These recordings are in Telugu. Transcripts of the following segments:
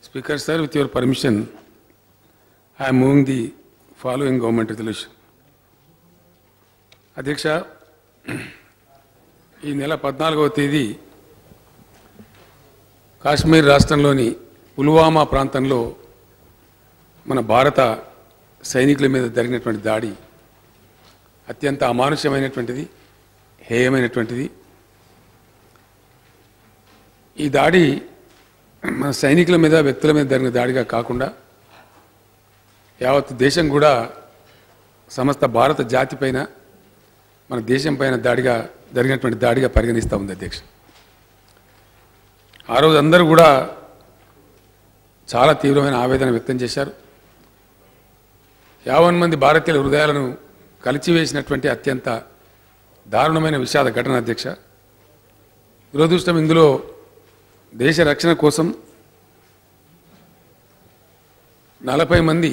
Speaker sir, with your permission, I am moving the following government resolution. అధ్యక్ష, ఈ నెల 14వ తేదీ కాశ్మీర్ రాష్ట్రంలోని పుల్వామా ప్రాంతంలో మన భారత సైనికుల మీద జరిగినటువంటి దాడి అత్యంత అమానుష్యమైనటువంటిది, హేయమైనటువంటిది. ఈ దాడి మన సైనికుల మీద, వ్యక్తుల మీద జరిగిన దాడిగా కాకుండా యావత్ దేశం కూడా సమస్త భారత జాతి పైన, మన దేశం పైన జరిగినటువంటి దాడిగా పరిగణిస్తూ ఉంది అధ్యక్ష. ఆ రోజు అందరూ కూడా చాలా తీవ్రమైన ఆవేదన వ్యక్తం చేశారు. 50 మంది భారతీయుల హృదయాలను కలిచివేసినటువంటి అత్యంత దారుణమైన విషాద ఘటన అధ్యక్ష. దురదృష్టం, ఇందులో దేశ రక్షణ కోసం 40 మంది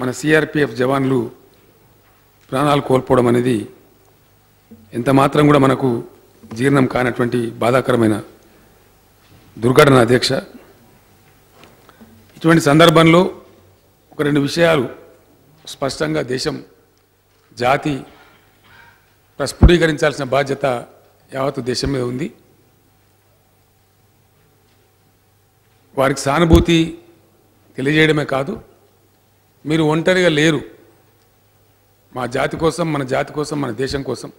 మన సిఆర్పిఎఫ్ జవాన్లు ప్రాణాలు కోల్పోవడం అనేది ఎంత మాత్రం కూడా మనకు జీర్ణం కానటువంటి బాధాకరమైన దుర్ఘటన అధ్యక్ష. ఇటువంటి సందర్భంలో ఒక 2 విషయాలు స్పష్టంగా దేశం, జాతి ప్రస్ఫుటీకరించాల్సిన బాధ్యత యావత్తు దేశం మీద ఉంది. వారికి సానుభూతి తెలియజేయడమే కాదు, మీరు ఒంటరిగా లేరు, మా జాతి కోసం, మన జాతి కోసం, మన దేశం కోసం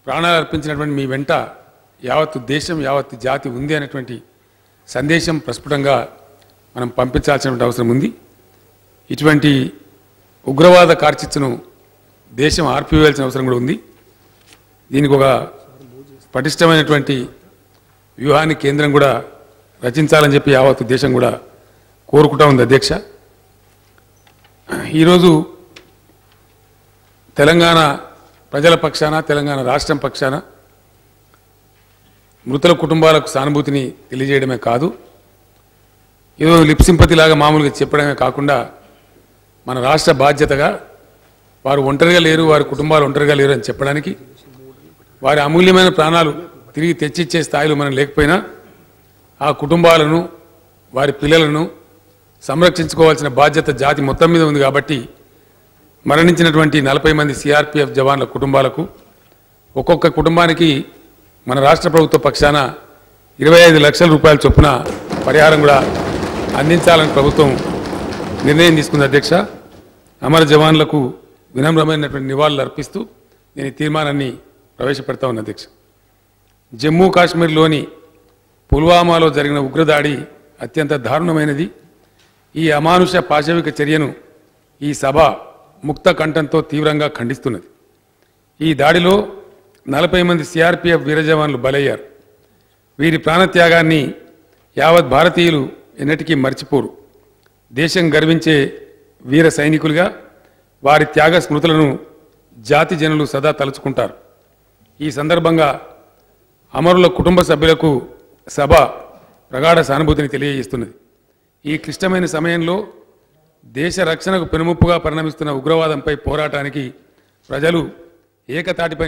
ప్రాణాలు అర్పించినటువంటి మీ వెంట యావత్తు దేశం, యావత్తు జాతి ఉంది అనేటువంటి సందేశం ప్రస్ఫుటంగా మనం పంపించాల్సినటువంటి అవసరం ఉంది. ఇటువంటి ఉగ్రవాద కార్చిచ్చును దేశం ఆర్పివేయాల్సిన అవసరం కూడా ఉంది. దీనికి ఒక పటిష్టమైనటువంటి వ్యూహాన్ని కేంద్రం కూడా రచించాలని చెప్పి యావత్తు దేశం కూడా కోరుకుంటా ఉంది అధ్యక్ష. ఈరోజు తెలంగాణ ప్రజల పక్షాన, తెలంగాణ రాష్ట్రం పక్షాన మృతుల కుటుంబాలకు సానుభూతిని తెలియజేయడమే కాదు, ఏదో లిప్ సింపతి లాగా మామూలుగా చెప్పడమే కాకుండా మన రాష్ట్ర బాధ్యతగా వారు ఒంటరిగా లేరు, వారి కుటుంబాలు ఒంటరిగా లేరు అని చెప్పడానికి, వారి అమూల్యమైన ప్రాణాలు తిరిగి తెచ్చిచ్చే స్థాయిలో మనం లేకపోయినా ఆ కుటుంబాలను, వారి పిల్లలను సంరక్షించుకోవాల్సిన బాధ్యత జాతి మొత్తం మీద ఉంది. కాబట్టి మరణించినటువంటి 40 మంది సిఆర్పిఎఫ్ జవాన్ల కుటుంబాలకు ఒక్కొక్క కుటుంబానికి మన రాష్ట్ర ప్రభుత్వ పక్షాన 25 లక్షల రూపాయల చొప్పున పరిహారం కూడా అందించాలని ప్రభుత్వం నిర్ణయం తీసుకుంది అధ్యక్ష. అమర జవాన్లకు వినమ్రమైనటువంటి నివాళులు అర్పిస్తూ నేను ఈ తీర్మానాన్ని ప్రవేశపెడతా ఉన్న అధ్యక్ష. జమ్మూ కాశ్మీర్లోని పుల్వామాలో జరిగిన ఉగ్రదాడి అత్యంత దారుణమైనది. ఈ అమానుష పాశవిక చర్యను ఈ సభ ముక్త కంఠంతో తీవ్రంగా ఖండిస్తున్నది. ఈ దాడిలో 40 మంది సిఆర్పిఎఫ్ వీర జవాన్లు బలయ్యారు. వీరి ప్రాణత్యాగాన్ని యావత్ భారతీయులు ఎన్నటికీ మర్చిపోరు. దేశం గర్వించే వీర సైనికులుగా వారి త్యాగ స్మృతులను జాతి జనులు సదా తలుచుకుంటారు. ఈ సందర్భంగా అమరుల కుటుంబ సభ్యులకు సభ ప్రగాఢ సానుభూతిని తెలియజేస్తున్నది. ఈ క్లిష్టమైన సమయంలో దేశ రక్షణకు పెనుముప్పుగా పరిణమిస్తున్న ఉగ్రవాదంపై పోరాటానికి ప్రజలు ఏకతాటిపై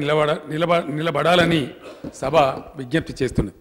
నిలబడాలని సభ విజ్ఞప్తి చేస్తున్నది.